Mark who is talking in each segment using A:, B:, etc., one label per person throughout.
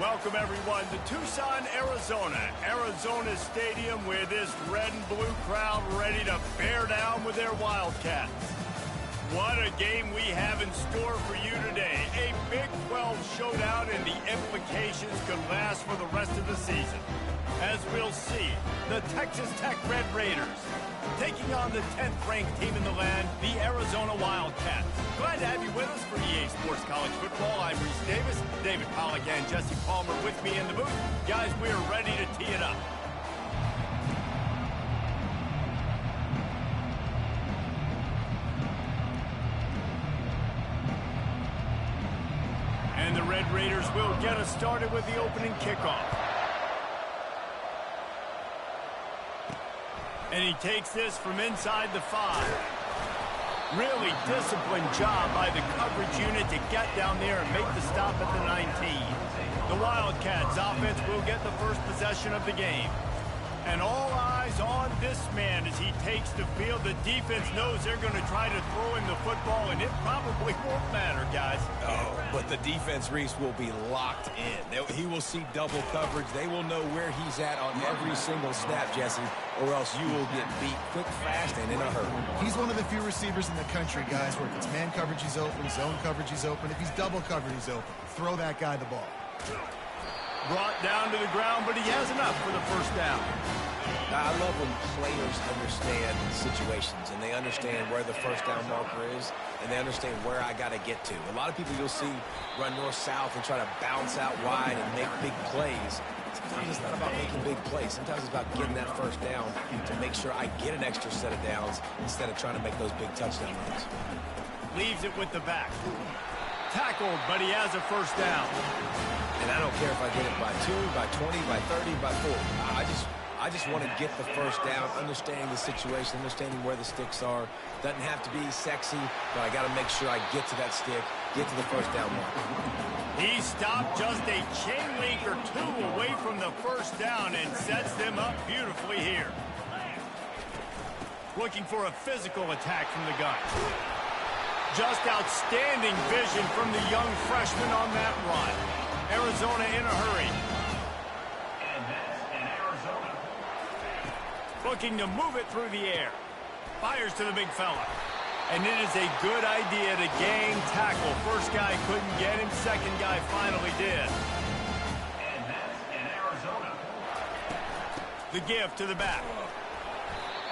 A: Welcome, everyone, to Tucson, Arizona. Arizona Stadium with this red and blue crowd ready to bear down with their Wildcats. What a game we have in store for you today. A Big 12 showdown, and the implications could last for the rest of the season. As we'll see, the Texas Tech Red Raiders taking on the 10th-ranked team in the land, the Arizona Wildcats. Glad to have you with us for EA Sports College Football. I'm Reese Davis, David Pollack, and Jesse Palmer with me in the booth. Guys, we are ready to tee it up. And the Red Raiders will get us started with the opening kickoff. And he takes this from inside the 5. Really disciplined job by the coverage unit to get down there and make the stop at the 19. The Wildcats offense will get the first possession of the game. And all eyes on this man as he takes the field. The defense knows they're going to try to throw him the football, and it probably won't matter, guys.
B: Oh, but the defense, Reese, will be locked in. He will see double coverage. They will know where he's at on every single snap, Jesse, or else you will get beat quick, fast, and in a hurry.
C: He's one of the few receivers in the country, guys, where if it's man coverage, he's open, zone coverage, he's open. If he's double covered, he's open. Throw that guy the ball.
A: Brought down to the ground, but he has enough for the first down.
B: I love when players understand situations, and they understand where the first down marker is, and they understand where I got to get to. A lot of people you'll see run north-south and try to bounce out wide and make big plays. Sometimes it's not about making big plays. Sometimes it's about getting that first down to make sure I get an extra set of downs instead of trying to make those big touchdown runs.
A: Leaves it with the back. Tackled, but he has a first down.
B: And I don't care if I get it by 2, by 20, by 30, by 40. I just want to get the first down, understanding the situation, understanding where the sticks are. Doesn't have to be sexy, but I got to make sure I get to that stick, get to the first down mark.
A: He stopped just a chain link or two away from the first down and sets them up beautifully here. Looking for a physical attack from the gun. Just outstanding vision from the young freshman on that run. Arizona in a hurry. Looking to move it through the air. Fires to the big fella. And it is a good idea to gang tackle. First guy couldn't get him. Second guy finally did. And that's in Arizona. The give to the back.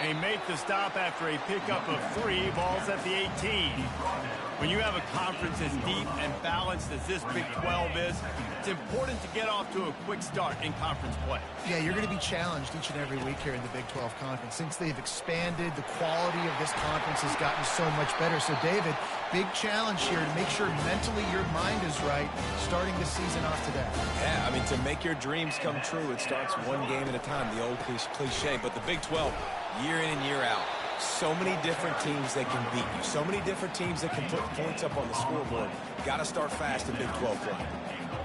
A: They make the stop after a pickup of 3. Ball's at the 18. When you have a conference as deep and balanced as this Big 12 is, it's important to get off to a quick start in conference play.
C: Yeah, you're going to be challenged each and every week here in the Big 12 Conference. Since they've expanded, the quality of this conference has gotten so much better. So, David, big challenge here to make sure mentally your mind is right starting the season off today.
B: Yeah, I mean, to make your dreams come true, it starts one game at a time, the old cliche. But the Big 12, year in and year out, so many different teams that can beat you. So many different teams that can put points up on the scoreboard. Got to start fast in Big 12 play.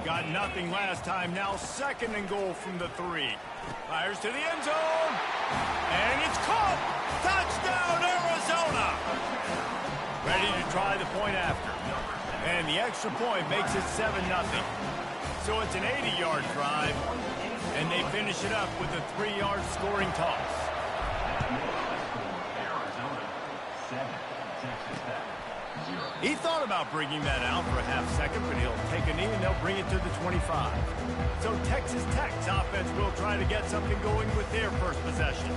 A: Got nothing last time. Now 2nd and goal from the 3. Fires to the end zone. And it's caught. Touchdown, Arizona. Ready to try the point after. And the extra point makes it 7-0. So it's an 80-yard drive. And they finish it up with a 3-yard scoring toss. He thought about bringing that out for a half second, but he'll take a knee and they'll bring it to the 25. So Texas Tech's offense will try to get something going with their first possession.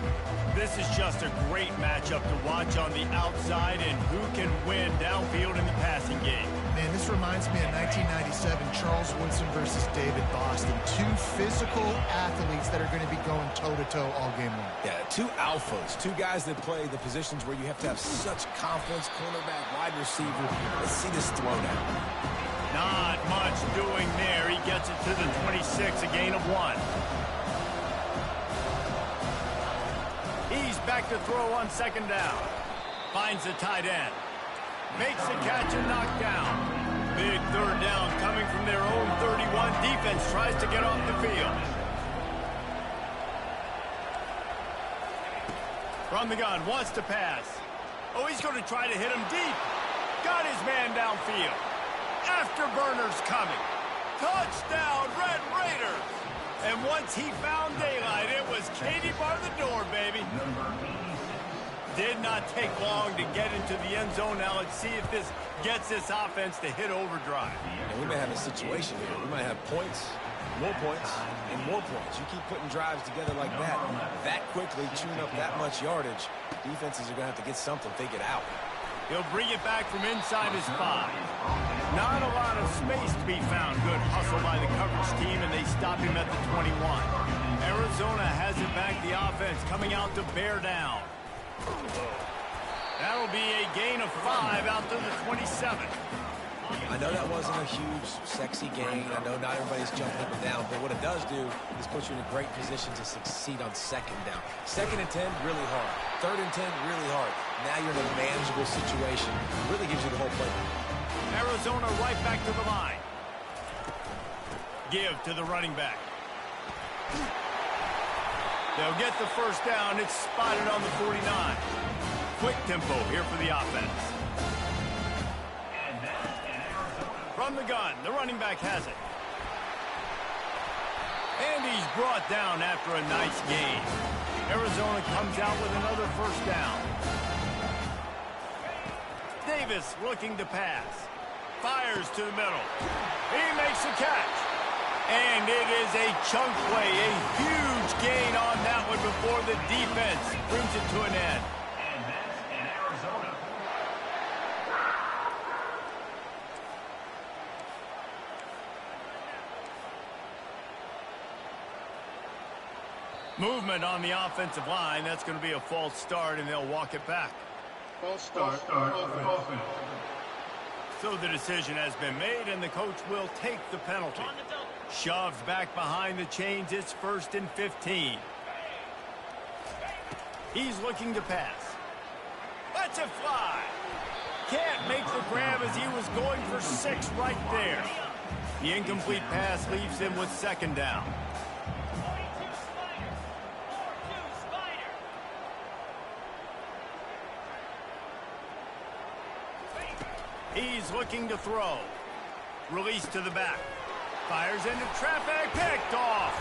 A: This is just a great matchup to watch on the outside, and who can win downfield in the passing game.
C: Man, this reminds me of 1997, Charles Woodson versus David Boston. 2 physical athletes that are going to be going toe-to-toe all game long.
B: Yeah, 2 alphas, 2 guys that play the positions where you have to have such confidence, cornerback, wide receiver. Let's see this throw now.
A: Not much doing there. He gets it to the 26, a gain of 1. He's back to throw on 2nd down. Finds the tight end. Makes the catch and knocked down. Big 3rd down coming from their own 31. Defense tries to get off the field. From the gun, wants to pass. Oh, he's going to try to hit him deep. Got his man downfield. Afterburner's coming. Touchdown, Red Raiders! And once he found daylight, it was Katie bar the door, baby. Did not take long to get into the end zone. Now let's see if this gets this offense to hit overdrive.
B: And we may have a situation here. We might have points, and more points. You keep putting drives together like that quickly, chewing up that much yardage, defenses are going to have to get something figured out.
A: He'll bring it back from inside his 5. Not a lot of space to be found. Good hustle by the coverage team, and they stop him at the 21. Arizona has it back, the offense coming out to bear down. That'll be a gain of 5 out to the 27.
B: I know that wasn't a huge, sexy gain. I know not everybody's jumping up and down, but what it does do is put you in a great position to succeed on second down. 2nd and 10, really hard. 3rd and 10, really hard. Now you're in a manageable situation. It really gives you the whole play.
A: Arizona right back to the line. Give to the running back. They'll get the first down. It's spotted on the 49. Quick tempo here for the offense. From the gun, the running back has it. And he's brought down after a nice gain. Arizona comes out with another first down. Davis looking to pass. Fires to the middle. He makes a catch. And it is a chunk play, a huge gain on that one before the defense brings it to an end.
D: And that's in Arizona.
A: Movement on the offensive line. That's going to be a false start, and they'll walk it back.
D: False start. Offense.
A: So the decision has been made, and the coach will take the penalty. Shoved back behind the chains. It's 1st and 15. He's looking to pass. Lets it fly. Can't make the grab as he was going for 6 right there. The incomplete pass leaves him with 2nd down. He's looking to throw. Release to the back. Fires into traffic. Picked off.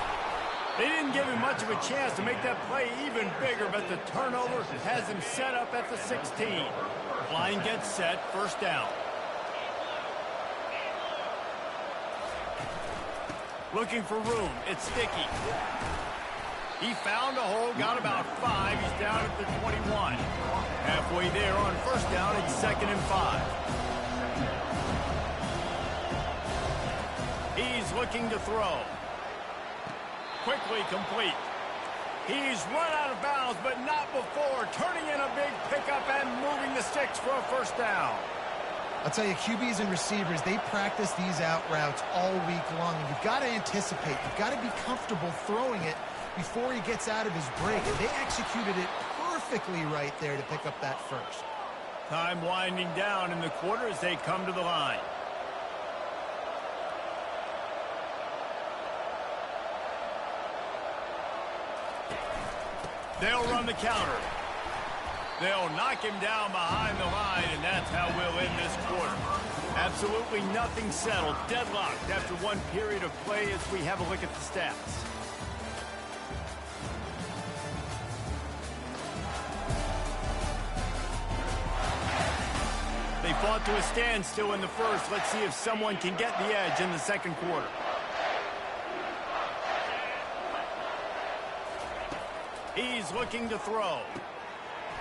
A: They didn't give him much of a chance to make that play even bigger, but the turnover has him set up at the 16. Line gets set. First down. Looking for room. It's Sticky. He found a hole. Got about 5. He's down at the 21. Halfway there on first down. It's 2nd and 5. He's looking to throw. Quickly complete. He's run out of bounds, but not before. Turning in a big pickup and moving the sticks for a first down.
C: I'll tell you, QBs and receivers, they practice these out routes all week long. And you've got to anticipate. You've got to be comfortable throwing it before he gets out of his break. And they executed it perfectly right there to pick up that first.
A: Time winding down in the quarter as they come to the line. They'll run the counter. They'll knock him down behind the line, and that's how we'll end this quarter. Absolutely nothing settled. Deadlocked after one period of play as we have a look at the stats. They fought to a standstill in the first. Let's see if someone can get the edge in the second quarter. He's looking to throw.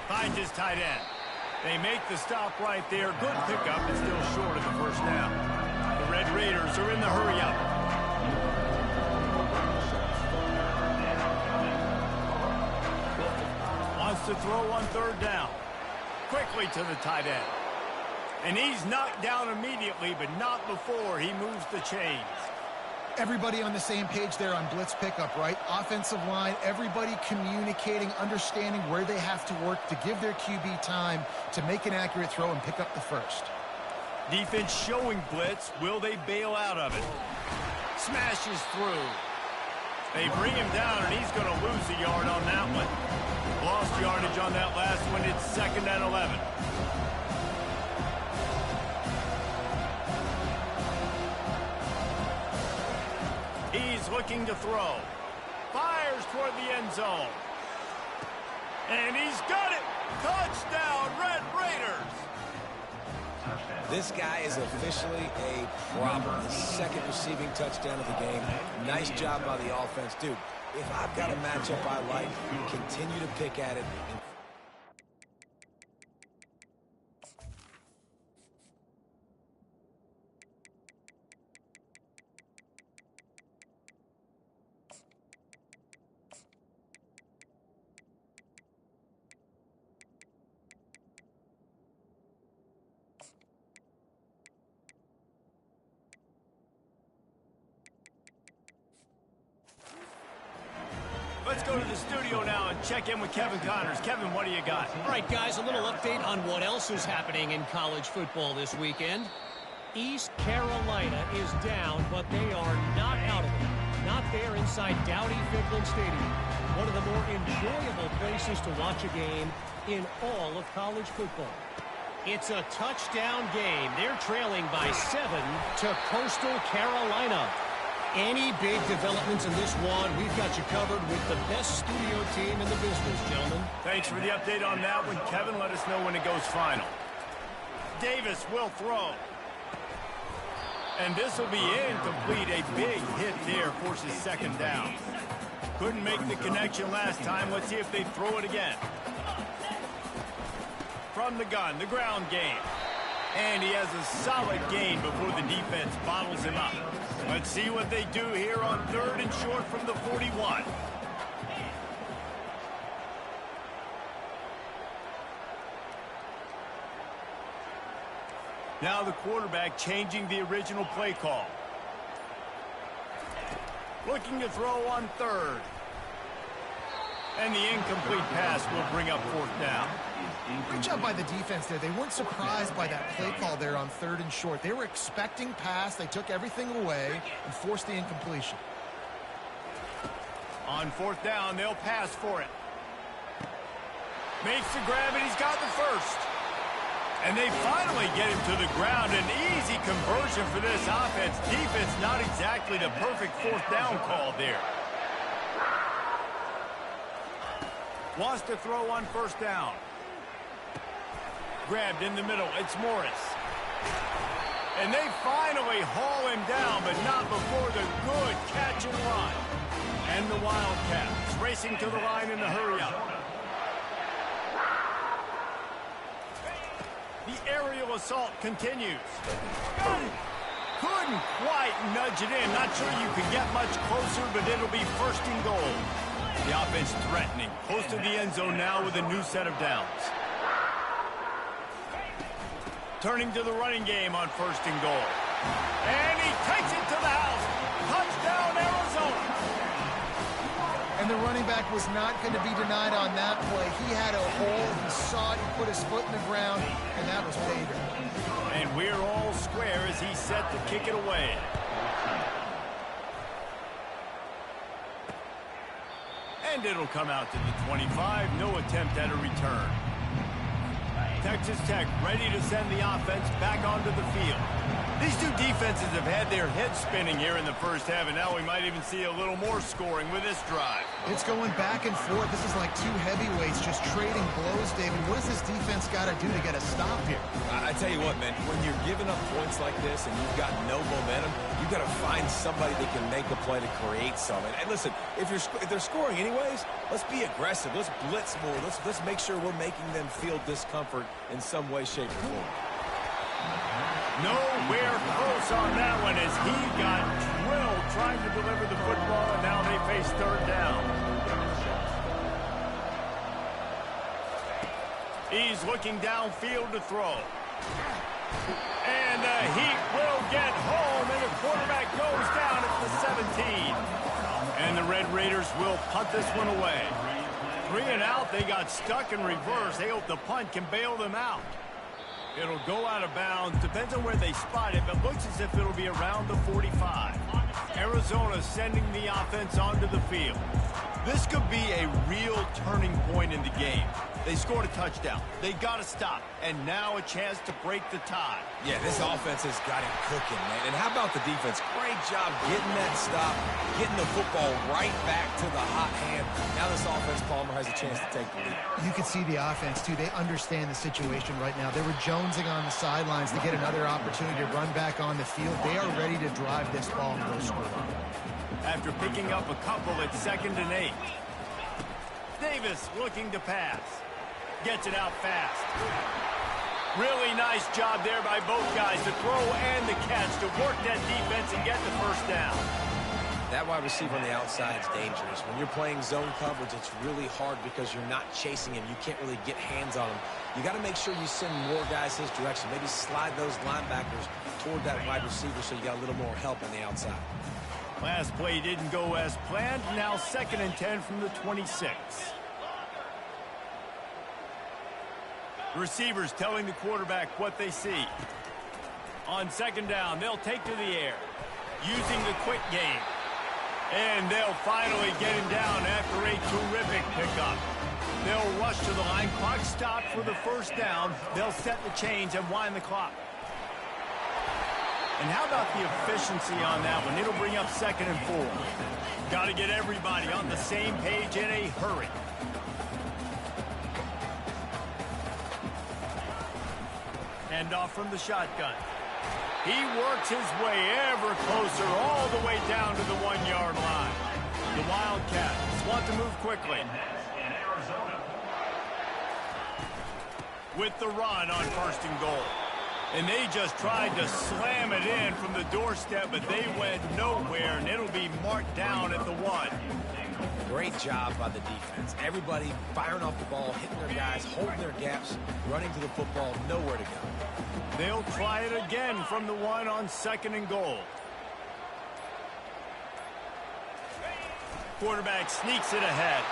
A: Finds his tight end. They make the stop right there. Good pickup, but still short of the first down. The Red Raiders are in the hurry-up. Wants to throw on 3rd down. Quickly to the tight end. And he's knocked down immediately, but not before he moves the chains.
C: Everybody on the same page there on blitz pickup, right? Offensive line, everybody communicating, understanding where they have to work to give their QB time to make an accurate throw and pick up the first.
A: Defense showing blitz. Will they bail out of it? Smashes through. They bring him down, and he's going to lose a yard on that one. Lost yardage on that last one. It's 2nd and 11. looking to throw. Fires toward the end zone. And he's got it. Touchdown, Red Raiders.
B: This guy is officially a problem. His second receiving touchdown of the game. Nice job by the offense. Dude, if I've got a matchup I like, continue to pick at it.
A: Let's go to the studio now and check in with Kevin Connors. Kevin, what do you got?
E: All right, guys, a little update on what else is happening in college football this weekend. East Carolina is down, but they are not out of it. Not there inside Dowdy-Ficklen Stadium. One of the more enjoyable places to watch a game in all of college football. It's a touchdown game. They're trailing by 7 to Coastal Carolina. Any big developments in this one, we've got you covered with the best studio team in the business, gentlemen.
A: Thanks for the update on that one, Kevin. Let us know when it goes final. Davis will throw. And this will be incomplete. A big hit there forces second down. Couldn't make the connection last time. Let's see if they throw it again. From the gun, the ground game. And he has a solid gain before the defense bottles him up. Let's see what they do here on 3rd and short from the 41. Now the quarterback changing the original play call. Looking to throw on 3rd. And the incomplete pass will bring up 4th down.
C: Great job by the defense there. They weren't surprised by that play call there on 3rd and short. They were expecting pass. They took everything away and forced the incompletion.
A: On 4th down, they'll pass for it. Makes the grab, and he's got the first. And they finally get him to the ground. An easy conversion for this offense. Defense not exactly the perfect 4th down call there. Wants to throw on 1st down. Grabbed in the middle. It's Morris. And they finally haul him down, but not before the good catch and run. And the Wildcats racing to the line in a hurry-up. The aerial assault continues. Couldn't quite nudge it in. Not sure you could get much closer, but it'll be 1st and goal. The offense threatening. Close to the end zone now with a new set of downs. Turning to the running game on 1st and goal. And he takes it to the house. Touchdown, Arizona.
C: And the running back was not going to be denied on that play. He had a hole. He saw it. He put his foot in the ground, and that was pay dirt.
A: And we're all square as he's set to kick it away. And it'll come out to the 25. No attempt at a return. Texas Tech ready to send the offense back onto the field. These two defenses have had their heads spinning here in the first half, and now we might even see a little more scoring with this drive.
C: It's going back and forth. This is like two heavyweights just trading blows, David. What does this defense got to do to get a stop here?
B: I tell you what, man, when you're giving up points like this and you've got no momentum, you've got to find somebody that can make a play to create something. And listen, if they're scoring anyways, let's be aggressive. Let's blitz more. Let's make sure we're making them feel discomfort in some way, shape, or form.
A: Nowhere close on that one as he got drilled trying to deliver the football, and now they face 3rd down. He's looking downfield to throw. And the Heat will get home, and the quarterback goes down at the 17. And the Red Raiders will punt this one away. 3 and out, they got stuck in reverse. They hope the punt can bail them out. It'll go out of bounds. Depends on where they spot it, but looks as if it'll be around the 45. Arizona sending the offense onto the field. This could be a real turning point in the game. They scored a touchdown. They got to stop. And now a chance to break the tie.
B: Yeah, this offense has got him cooking, man. And how about the defense? Great job getting that stop, getting the football right back to the hot hand. Now this offense, Palmer, has a chance to take the lead.
C: You can see the offense, too. They understand the situation right now. They were jonesing on the sidelines to get another opportunity to run back on the field. They are ready to drive this ball and go score.
A: After picking up a couple at 2nd and 8. Davis looking to pass. Gets it out fast. Really nice job there by both guys, the throw and the catch, to work that defense and get the first down.
B: That wide receiver on the outside is dangerous. When you're playing zone coverage, it's really hard because you're not chasing him. You can't really get hands on him. You got to make sure you send more guys his direction. Maybe slide those linebackers toward that wide receiver so you got a little more help on the outside.
A: Last play didn't go as planned. Now 2nd and 10 from the 26. Receivers telling the quarterback what they see. On 2nd down, they'll take to the air, using the quick game. And they'll finally get him down after a terrific pickup. They'll rush to the line. Clock stopped for the first down. They'll set the chains and wind the clock. And how about the efficiency on that one? It'll bring up 2nd and 4. Got to get everybody on the same page in a hurry. Hand off from the shotgun. He works his way ever closer all the way down to the 1-yard line. The Wildcats want to move quickly. With the run on 1st and goal. And they just tried to slam it in from the doorstep, but they went nowhere, and it'll be marked down at the 1.
B: Great job by the defense. Everybody firing off the ball, hitting their guys, holding their gaps, running to the football, nowhere to go.
A: They'll try it again from the 1 on 2nd and goal. Quarterback sneaks it ahead.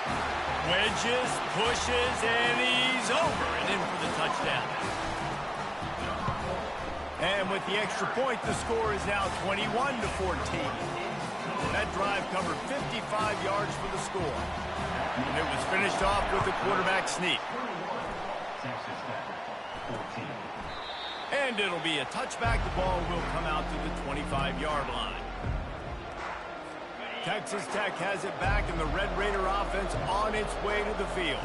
A: Wedges, pushes, and he's over and in for the touchdown. And with the extra point, the score is now 21-14. That drive covered 55 yards for the score. And it was finished off with a quarterback sneak. And it'll be a touchback. The ball will come out to the 25-yard line. Texas Tech has it back, and the Red Raider offense on its way to the field.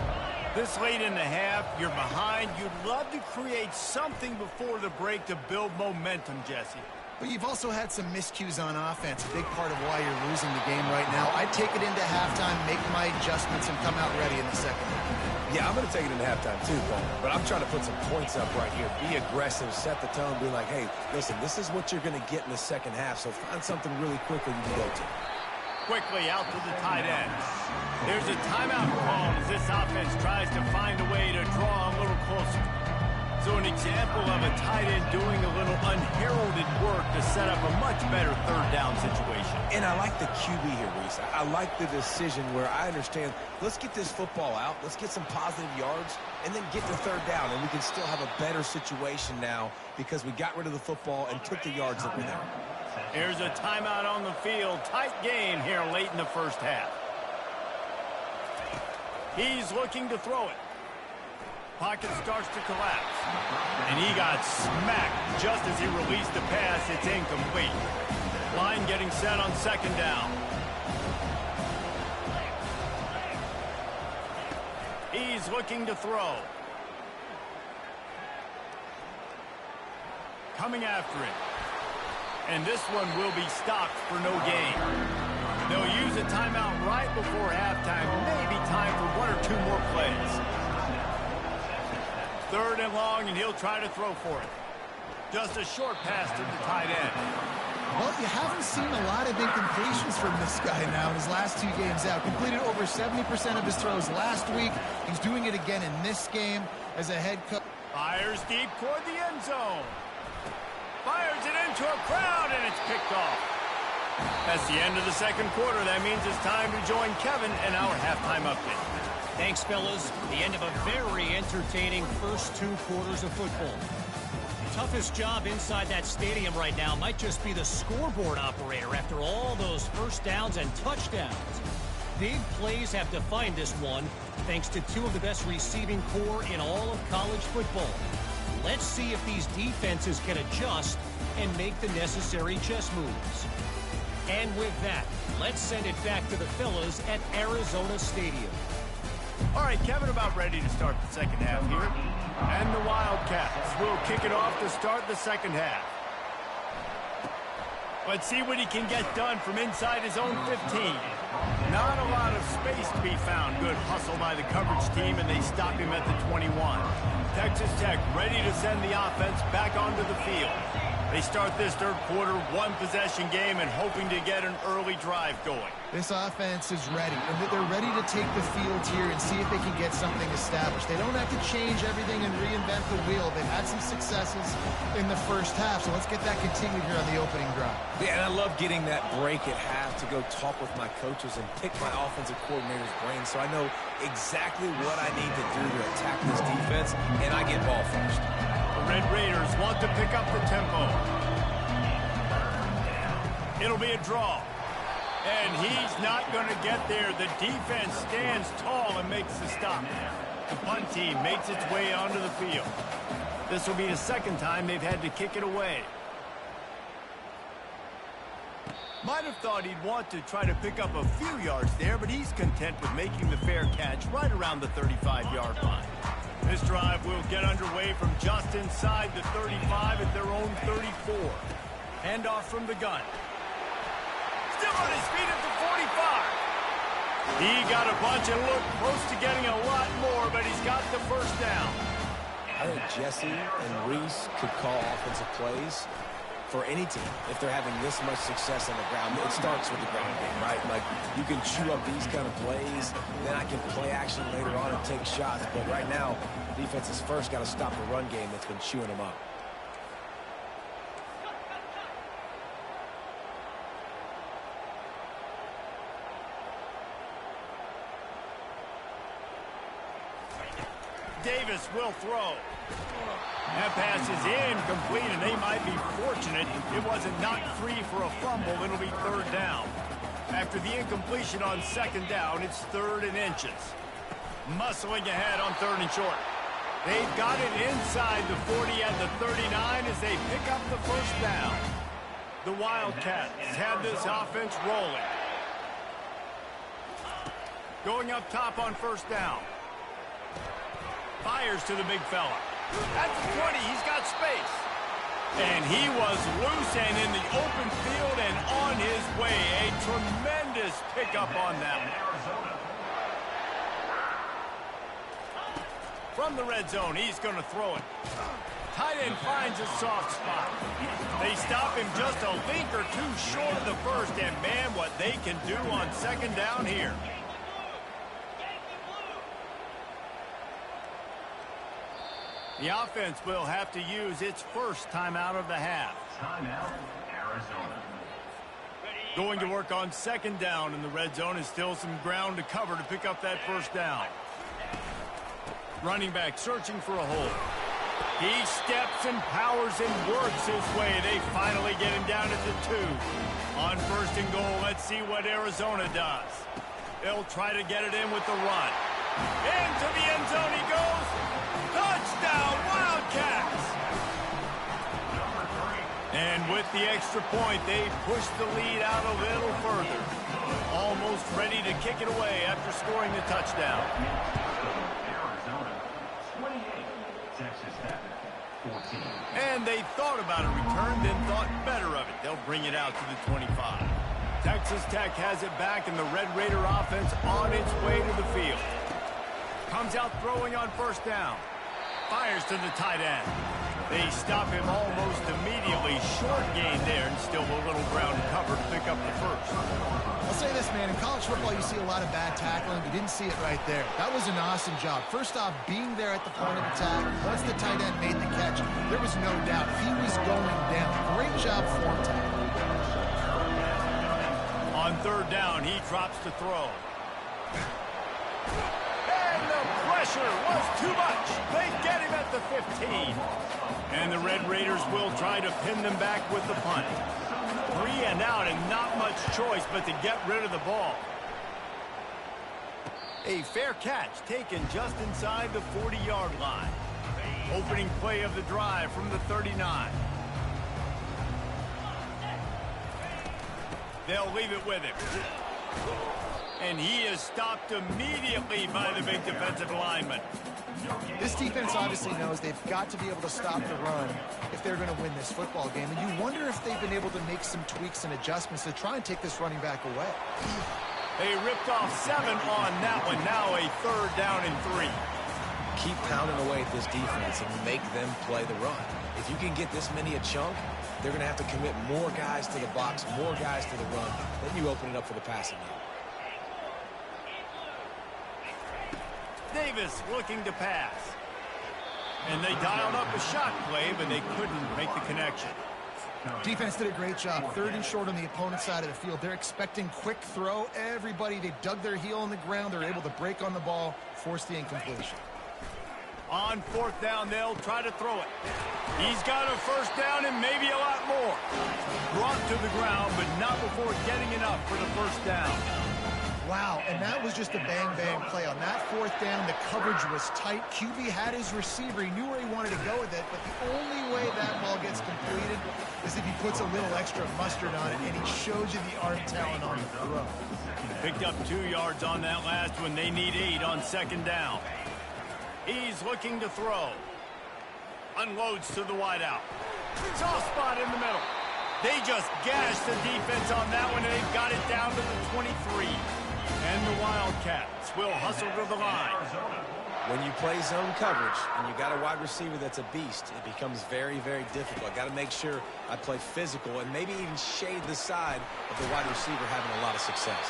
A: This late in the half, you're behind. You'd love to create something before the break to build momentum, Jesse.
C: But you've also had some miscues on offense, a big part of why you're losing the game right now. I'd take it into halftime, make my adjustments, and come out ready in the second.
B: Yeah, I'm going to take it into halftime too, Paul. But I'm trying to put some points up right here. Be aggressive, set the tone, be like, hey, listen, this is what you're going to get in the second half, so find something really quickly you can go to.
A: Quickly out to the tight end. There's a timeout called as this offense tries to find a way to draw a little closer. So an example of a tight end doing a little unheralded work to set up a much better 3rd down situation.
B: And I like the QB here, Reese. I like the decision where I understand, let's get this football out, let's get some positive yards, and then get to 3rd down, and we can still have a better situation now because we got rid of the football and took the yards that were there.
A: Here's a timeout on the field. Tight game here late in the first half. He's looking to throw it. Pocket starts to collapse. And he got smacked just as he released the pass. It's incomplete. Line getting set on 2nd down. He's looking to throw. Coming after it. And this one will be stopped for no gain. They'll use a timeout right before halftime. Maybe time for 1 or 2 more plays. 3rd and long, and he'll try to throw for it. Just a short pass to the tight end.
C: Well, you haven't seen a lot of incompletions from this guy now in his last 2 games out. Completed over 70% of his throws last week. He's doing it again in this game as a head coach.
A: Fires deep toward the end zone. Fires it into a crowd, and it's picked off. That's the end of the 2nd quarter. That means it's time to join Kevin in our halftime update.
E: Thanks, fellas. The end of a very entertaining first 2 quarters of football. Toughest job inside that stadium right now might just be the scoreboard operator after all those first downs and touchdowns. Big plays have defined this one, thanks to two of the best receiving core in all of college football. Let's see if these defenses can adjust and make the necessary chess moves. And with that, let's send it back to the fellas at Arizona Stadium.
A: All right, Kevin, about ready to start the second half here. And the Wildcats will kick it off to start the second half. Let's see what he can get done from inside his own 15. Not a lot of space to be found. Good hustle by the coverage team, and they stop him at the 21. Texas Tech ready to send the offense back onto the field. They start this third quarter, one-possession game, and hoping to get an early drive going.
C: This offense is ready, and they're ready to take the field here and see if they can get something established. They don't have to change everything and reinvent the wheel. They've had some successes in the first half, so let's get that continued here on the opening drive.
B: Yeah, and I love getting that break at half to go talk with my coaches and pick my offensive coordinator's brain so I know exactly what I need to do to attack this defense, and I get ball first.
A: The Red Raiders want to pick up the tempo. It'll be a draw. And he's not going to get there. The defense stands tall and makes the stop. The punt team makes its way onto the field. This will be the second time they've had to kick it away. Might have thought he'd want to try to pick up a few yards there, but he's content with making the fair catch right around the 35-yard line. This drive will get underway from just inside the 35 at their own 34. Handoff from the gun. Still on his feet at the 45. He got a bunch and looked close to getting a lot more, but he's got the first down.
B: I think Jesse and Reese could call offensive plays for any team if they're having this much success on the ground. It starts with the ground game, right? Like, you can chew up these kind of plays, then I can play action later on and take shots. But right now, defense has first got to stop the run game that's been chewing them up.
A: Davis will throw. That pass is incomplete, and they might be fortunate it wasn't knocked free for a fumble. It'll be third down. After the incompletion on second down, it's 3rd and inches. Muscling ahead on 3rd and short. They've got it inside the 40 at the 39 as they pick up the first down. The Wildcats have this offense rolling. Going up top on first down. Fires to the big fella. At the 20, he's got space. And he was loose and in the open field and on his way. A tremendous pickup on that one. From the red zone, he's going to throw it. Tight end finds a soft spot. They stop him just a link or two short of the first, and man, what they can do on second down here. The offense will have to use its first timeout of the half.
D: Timeout, Arizona.
A: Going to work on second down in the red zone is still some ground to cover to pick up that first down. Running back searching for a hole. He steps and powers and works his way. They finally get him down at the 2. On first and goal, let's see what Arizona does. They'll try to get it in with the run. Into the end zone he goes. Touchdown, Wildcats! And with the extra point, they push the lead out a little further. Almost ready to kick it away after scoring the touchdown.
D: Arizona, 28. Texas Tech, 14.
A: And they thought about a return, then thought better of it. They'll bring it out to the 25. Texas Tech has it back, and the Red Raider offense on its way to the field. Comes out throwing on first down. Fires to the tight end. They stop him almost immediately. Short gain there, and still a little ground cover to pick up the first.
C: I'll say this, man. In college football, you see a lot of bad tackling. You didn't see it right there. That was an awesome job. First off, being there at the point of attack. Once the tight end made the catch, there was no doubt he was going down. Great job form tackling.
A: On third down, he drops to throw. And the pressure was too much. They get him at the 15. And the Red Raiders will try to pin them back with the punt. 3 and out, and not much choice but to get rid of the ball. A fair catch taken just inside the 40-yard line. Opening play of the drive from the 39. They'll leave it with him. And he is stopped immediately by the big defensive lineman.
C: This defense obviously knows they've got to be able to stop the run if they're going to win this football game. And you wonder if they've been able to make some tweaks and adjustments to try and take this running back away.
A: They ripped off 7 on that one. Now a 3rd down and 3.
B: Keep pounding away at this defense and make them play the run. If you can get this many a chunk, they're going to have to commit more guys to the box, more guys to the run. Then you open it up for the passing game.
A: Davis looking to pass. And they dialed up a shot play, but they couldn't make the connection.
C: Defense did a great job. 3rd and short on the opponent's side of the field. They're expecting quick throw. Everybody, they dug their heel on the ground. They're able to break on the ball, force the incompletion.
A: On 4th down, they'll try to throw it. He's got a 1st down and maybe a lot more. Brought to the ground, but not before getting enough for the 1st down.
C: Wow, and that was just a bang-bang play. On that 4th down, the coverage was tight. QB had his receiver. He knew where he wanted to go with it, but the only way that ball gets completed is if he puts a little extra mustard on it, and he shows you the arm talent on the throw.
A: Picked up 2 yards on that last one. They need 8 on 2nd down. He's looking to throw. Unloads to the wideout. Soft spot in the middle. They just gashed the defense on that one, and they've got it down to the 23. And the Wildcats will hustle to the line.
B: When you play zone coverage and you got a wide receiver that's a beast, it becomes very, very difficult. I got to make sure I play physical and maybe even shade the side of the wide receiver having a lot of success.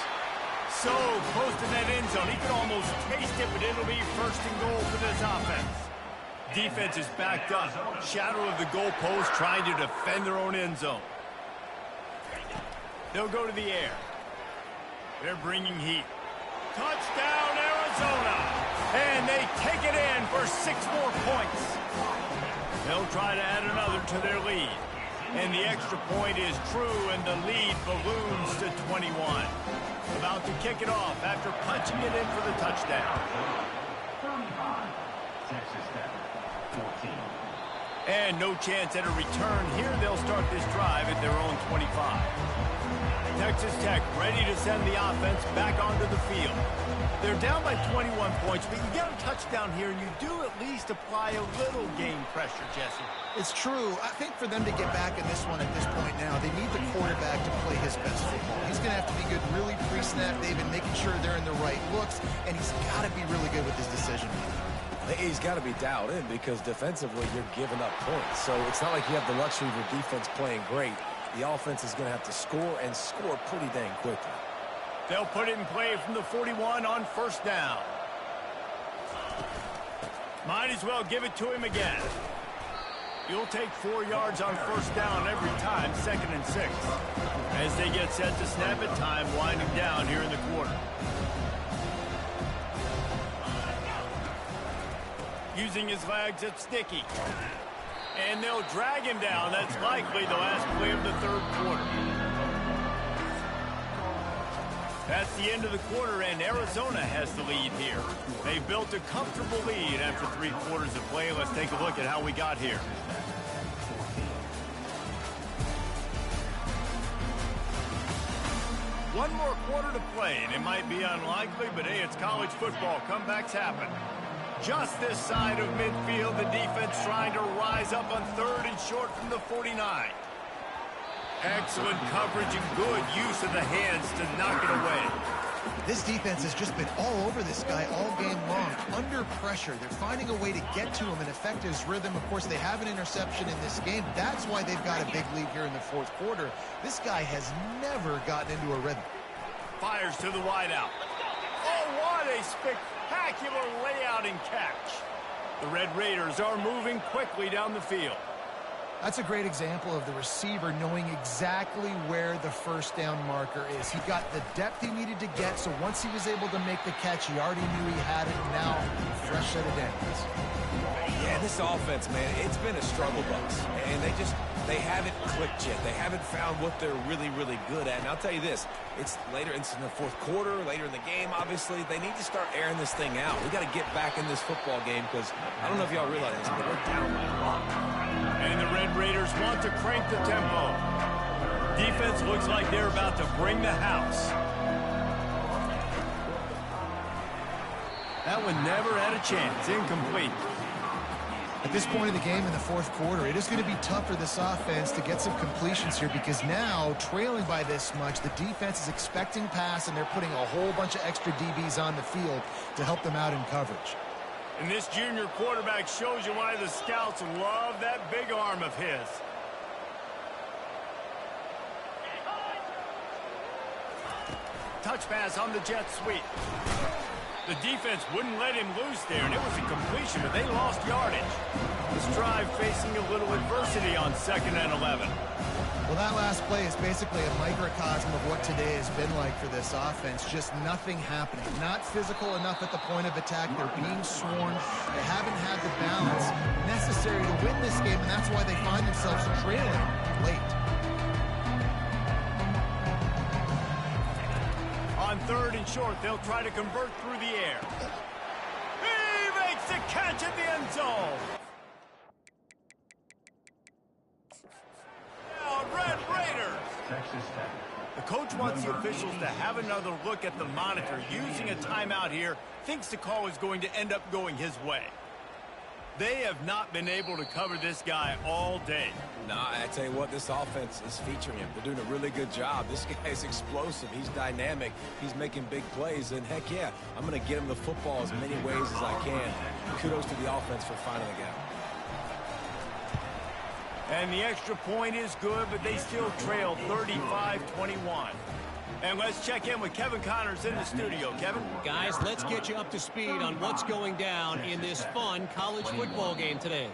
A: So close to that end zone. He could almost taste it, but it'll be 1st and goal for this offense. Defense is backed up. Shadow of the goalpost trying to defend their own end zone. They'll go to the air. They're bringing heat. Touchdown, Arizona! And they take it in for 6 more points. They'll try to add another to their lead. And the extra point is true, and the lead balloons to 21. About to kick it off after punching it in for the touchdown.
D: 35. Texas Tech, 14.
A: And no chance at a return here. They'll start this drive at their own 25. Texas Tech ready to send the offense back onto the field. They're down by 21 points, but you get a touchdown here, and you do at least apply a little game pressure, Jesse.
C: It's true. I think for them to get back in this one at this point now, they need the quarterback to play his best football. He's going to have to be good really pre-snap, David, making sure they're in the right looks, and he's got to be really good with his decision.
B: He's got to be dialed in because defensively you're giving up points. So it's not like you have the luxury of your defense playing great. The offense is going to have to score and score pretty dang quickly.
A: They'll put it in play from the 41 on 1st down. Might as well give it to him again. You'll take 4 yards on 1st down every time, 2nd and 6. As they get set to snap it, time winding down here in the quarter. Using his legs, it's Sticky. And they'll drag him down. That's likely the last play of the 3rd quarter. That's the end of the quarter, and Arizona has the lead here. They built a comfortable lead after 3 quarters of play. Let's take a look at how we got here. One more quarter to play, and it might be unlikely, but hey, it's college football. Comebacks happen. Just this side of midfield, the defense trying to rise up on 3rd and short from the 49. Excellent coverage and good use of the hands to knock it away.
C: This defense has just been all over this guy all game long. Under pressure, they're finding a way to get to him and affect his rhythm. Of course, they have an interception in this game. That's why they've got a big lead here in the 4th quarter. This guy has never gotten into a rhythm.
A: Fires to the wideout. Oh, what a spectacular layout and catch. The Red Raiders are moving quickly down the field.
C: That's a great example of the receiver knowing exactly where the 1st down marker is. He got the depth he needed to get, so once he was able to make the catch, he already knew he had it. Now, fresh set of downs.
B: Yeah, this offense, man, it's been a struggle bus. And they just they haven't clicked yet. They haven't found what they're really, really good at. And I'll tell you this, it's later, it's in the fourth quarter, later in the game, obviously. They need to start airing this thing out. We got to get back in this football game because I don't know if y'all realize this, but we're down by a lot.
A: And the Red Raiders want to crank the tempo. Defense looks like they're about to bring the house. That one never had a chance. Incomplete.
C: At this point of the game in the fourth quarter, it is going to be tough for this offense to get some completions here because now, trailing by this much, the defense is expecting pass, and they're putting a whole bunch of extra DBs on the field to help them out in coverage.
A: And this junior quarterback shows you why the scouts love that big arm of his. Touch pass on the jet sweep. The defense wouldn't let him loose there, and it was a completion, but they lost yardage. This drive facing a little adversity on 2nd and 11.
C: Well, that last play is basically a microcosm of what today has been like for this offense. Just nothing happening. Not physical enough at the point of attack. They're being sworn. They haven't had the balance necessary to win this game, and that's why they find themselves trailing late.
A: On 3rd and short, they'll try to convert through the air. He makes the catch at the end zone. Now, Red Raiders.
D: Texas Tech.
A: The coach wants the officials to have another look at the monitor. Using a timeout here, thinks the call is going to end up going his way. They have not been able to cover this guy all day.
B: Nah, I tell you what, this offense is featuring him. They're doing a really good job. This guy is explosive. He's dynamic. He's making big plays. And heck yeah, I'm going to get him the football as many ways as I can. Kudos to the offense for finding the gap.
A: And the extra point is good, but they still trail 35-21. And let's check in with Kevin Connors in the studio. Kevin?
E: Guys, let's get you up to speed on what's going down in this fun college football game today.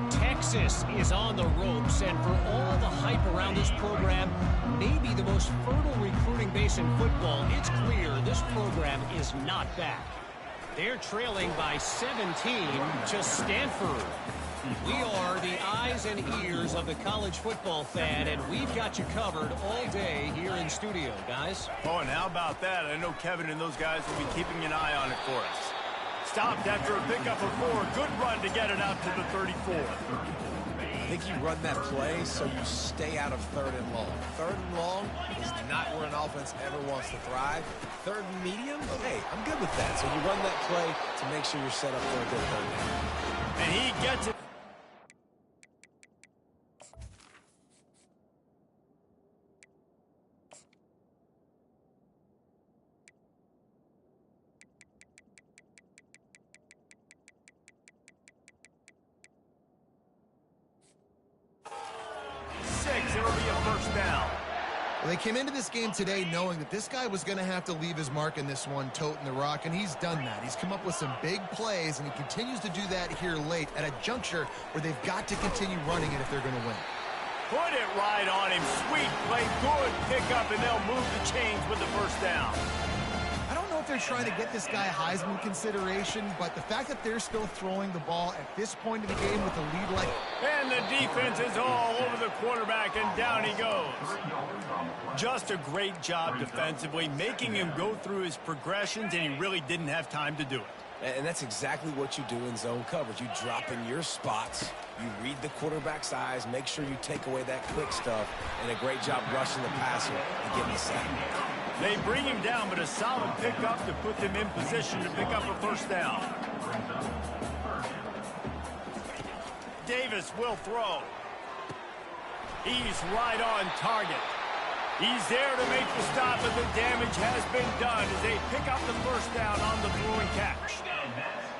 E: Texas is on the ropes, and for all the hype around this program, maybe the most fertile recruiting base in football, it's clear this program is not back. They're trailing by 17 to Stanford. We are the eyes and ears of the college football fan, and we've got you covered all day here in studio, guys.
A: Oh, and how about that? I know Kevin and those guys will be keeping an eye on it for us. Stopped after a pickup of 4. Good run to get it out to the 34.
B: I think you run that play so you stay out of 3rd and long. 3rd and long is not where an offense ever wants to thrive. 3rd and medium, hey, I'm good with that. So you run that play to make sure you're set up for a good 3rd down.
A: And he gets it. It'll be a first down.
C: Well, they came into this game today knowing that this guy was going to have to leave his mark in this one, toting the rock, and he's done that. He's come up with some big plays, and he continues to do that here late at a juncture where they've got to continue running it if they're going to win.
A: Put it right on him. Sweet play, good pickup, and they'll move the chains with the first down.
C: I don't know if they're trying to get this guy Heisman consideration, but the fact that they're still throwing the ball at this point of the game with a lead like...
A: And the defense is all over the quarterback, and down he goes. Just a great job defensively, making him go through his progressions, and he really didn't have time to do it.
B: And that's exactly what you do in zone coverage. You drop in your spots, you read the quarterback's eyes, make sure you take away that quick stuff, and a great job rushing the passer and getting the sack.
A: They bring him down, but a solid pickup to put them in position to pick up a first down. Davis will throw. He's right on target. He's there to make the stop, but the damage has been done as they pick up the first down on the throwing catch.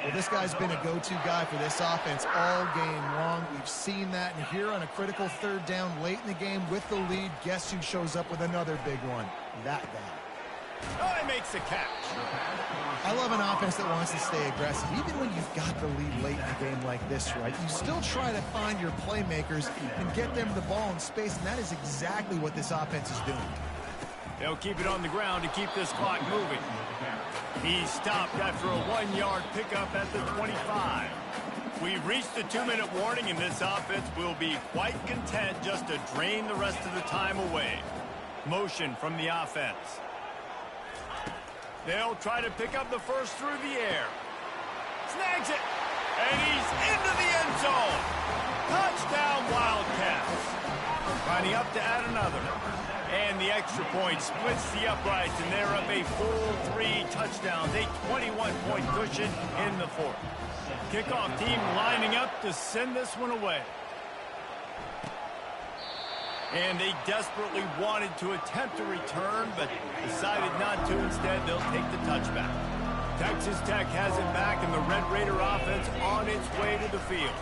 C: Well, this guy's been a go-to guy for this offense all game long. We've seen that, and here on a critical 3rd down late in the game with the lead, guess who shows up with another big one? That guy.
A: Oh, he makes the catch.
C: I love an offense that wants to stay aggressive. Even when you've got the lead late in a game like this, right, you still try to find your playmakers and get them the ball in space, and that is exactly what this offense is doing.
A: They'll keep it on the ground to keep this clock moving. He stopped after a 1-yard pickup at the 25. We've reached the 2-minute warning, and this offense will be quite content just to drain the rest of the time away. Motion from the offense. They'll try to pick up the first through the air. Snags it. And he's into the end zone. Touchdown, Wildcats. Lining up to add another. And the extra point splits the uprights, and they're up a full 3 touchdowns, a 21-point cushion in the fourth. Kickoff team lining up to send this one away. And they desperately wanted to attempt a return, but decided not to. Instead, they'll take the touchback. Texas Tech has it back, and the Red Raider offense on its way to the field.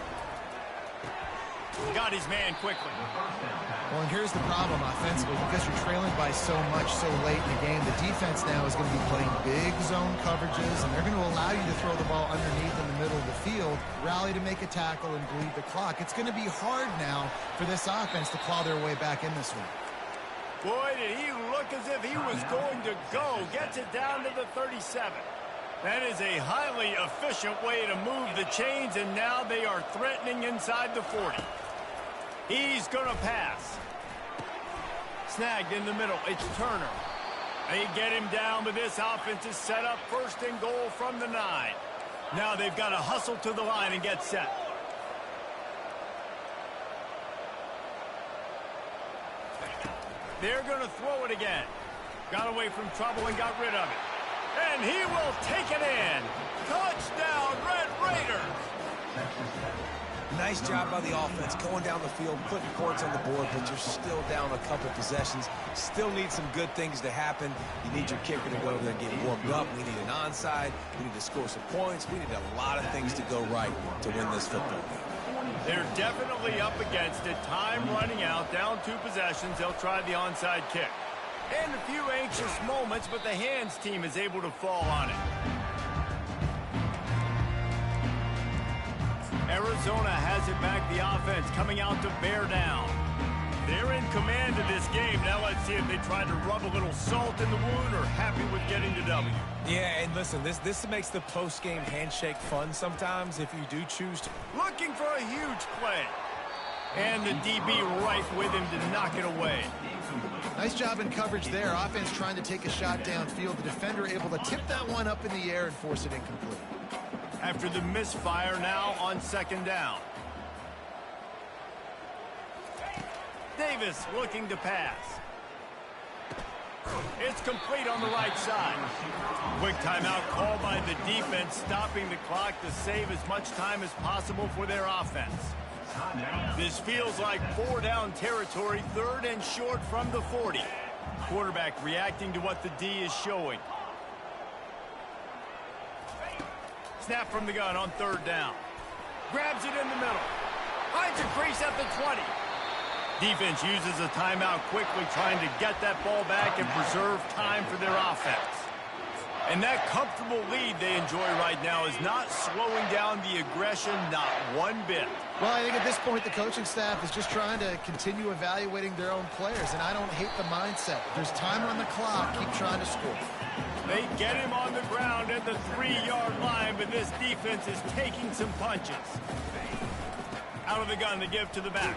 A: Got his man quickly.
C: Well, and here's the problem offensively. Because you're trailing by so much so late in the game, the defense now is going to be playing big zone coverages, and they're going to allow you to throw the ball underneath in the middle of the field, rally to make a tackle, and bleed the clock. It's going to be hard now for this offense to claw their way back in this one.
A: Boy, did he look as if he was going to go. Gets it down to the 37. That is a highly efficient way to move the chains, and now they are threatening inside the 40. He's going to pass. Snagged in the middle. It's Turner. They get him down, but this offense is set up first and goal from the 9. Now they've got to hustle to the line and get set. They're going to throw it again. Got away from trouble and got rid of it. And he will take it in. Touchdown, Red Raiders.
B: Nice job by the offense going down the field, putting points on the board, but you're still down a couple possessions. Still need some good things to happen. You need your kicker to go over there and get warmed up. We need an onside. We need to score some points. We need a lot of things to go right to win this football game.
A: They're definitely up against it. Time running out, down 2 possessions. They'll try the onside kick. And a few anxious moments, but the hands team is able to fall on it. Arizona has it back, the offense coming out to bear down. They're in command of this game. Now let's see if they try to rub a little salt in the wound or happy with getting the W.
B: Yeah, and listen, this makes the post-game handshake fun sometimes if you do choose to.
A: Looking for a huge play. And the DB right with him to knock it away.
C: Nice job in coverage there. Offense trying to take a shot downfield. The defender able to tip that one up in the air and force it incomplete.
A: After the misfire, now on 2nd down. Davis looking to pass. It's complete on the right side. Quick timeout called by the defense, stopping the clock to save as much time as possible for their offense. This feels like 4-down territory, 3rd and short from the 40. Quarterback reacting to what the D is showing. Snap from the gun on 3rd down. Grabs it in the middle. Finds a crease at the 20. Defense uses a timeout quickly, trying to get that ball back and preserve time for their offense. And that comfortable lead they enjoy right now is not slowing down the aggression, not one bit.
C: Well, I think at this point the coaching staff is just trying to continue evaluating their own players, and I don't hate the mindset. If there's time on the clock, keep trying to score.
A: They get him on the ground at the 3-yard line, but this defense is taking some punches. Out of the gun, they give to the back.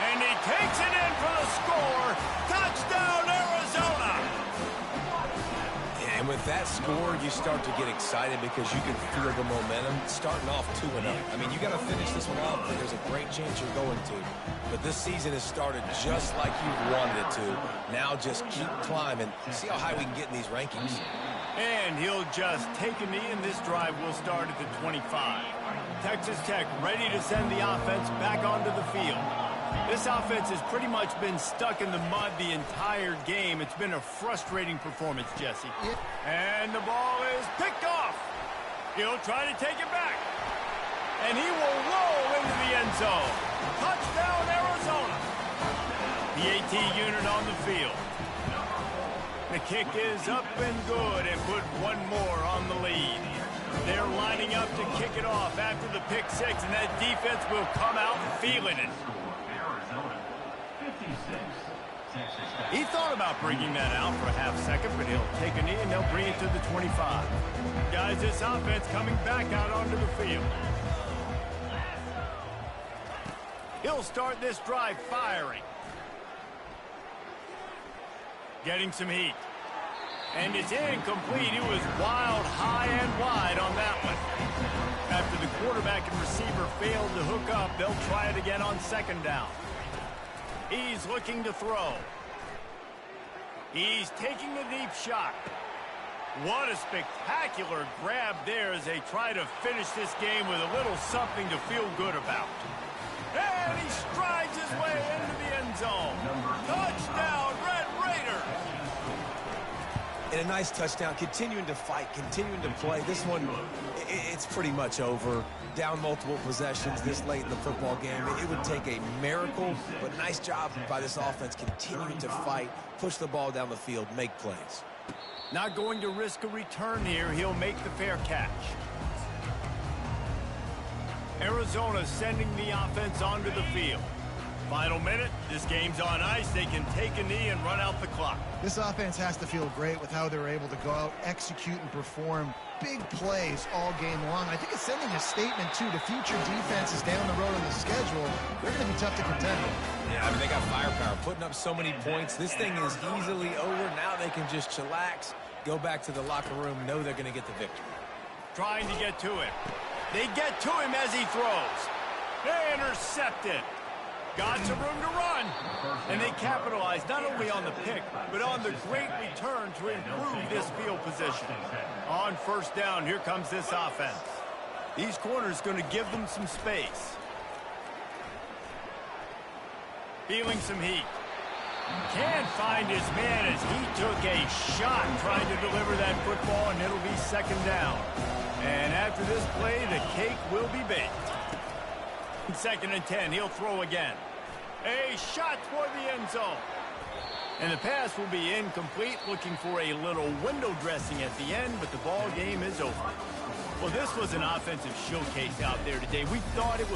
A: And he takes it in for the score. Touchdown, Arizona!
B: And with that score, you start to get excited because you can feel the momentum starting off 2-0. I mean, you got to finish this one out, but there's a great chance you're going to. But this season has started just like you've wanted it to. Now just keep climbing. See how high we can get in these rankings.
A: And he'll just take a knee, and this drive will start at the 25. Texas Tech ready to send the offense back onto the field. This offense has pretty much been stuck in the mud the entire game. It's been a frustrating performance, Jesse. And the ball is picked off. He'll try to take it back. And he will roll into the end zone. Touchdown, Arizona. The AT unit on the field. The kick is up and good, and put one more on the lead. They're lining up to kick it off after the pick 6, and that defense will come out feeling it. He thought about bringing that out for a half second, but he'll take a knee and they'll bring it to the 25. Guys, this offense coming back out onto the field. He'll start this drive firing. Getting some heat. And it's incomplete. It was wild, high and wide on that one. After the quarterback and receiver failed to hook up, they'll try it again on second down. He's looking to throw. He's taking a deep shot. What a spectacular grab there as they try to finish this game with a little something to feel good about. And he strides his way into the end zone. Touchdown, Red Raiders!
B: And a nice touchdown, continuing to fight, continuing to play. This one, it's pretty much over. Down multiple possessions this late in the football game. It would take a miracle, but nice job by this offense continuing to fight, push the ball down the field, make plays.
A: Not going to risk a return here. He'll make the fair catch. Arizona sending the offense onto the field. Final minute. This game's on ice. They can take a knee and run out the clock.
C: This offense has to feel great with how they're able to go out, execute, and perform big plays all game long. I think it's sending a statement, too, to future defenses down the road on the schedule. They're going to be tough to contend with.
B: Yeah, I mean, they got firepower, putting up so many points. This thing is easily over. Now they can just chillax, go back to the locker room, know they're going to get the victory.
A: Trying to get to him. They get to him as he throws. They intercept it. Got some room to run. And they capitalize not only on the pick, but on the great return to improve this field position. On first down, here comes this offense. These corners going to give them some space. Feeling some heat. Can't find his man as he took a shot trying to deliver that football, and it'll be second down. And after this play, the cake will be baked. Second and 10, he'll throw again. A shot toward the end zone. And the pass will be incomplete, looking for a little window dressing at the end, but the ball game is over. Well, this was an offensive showcase out there today. We thought it would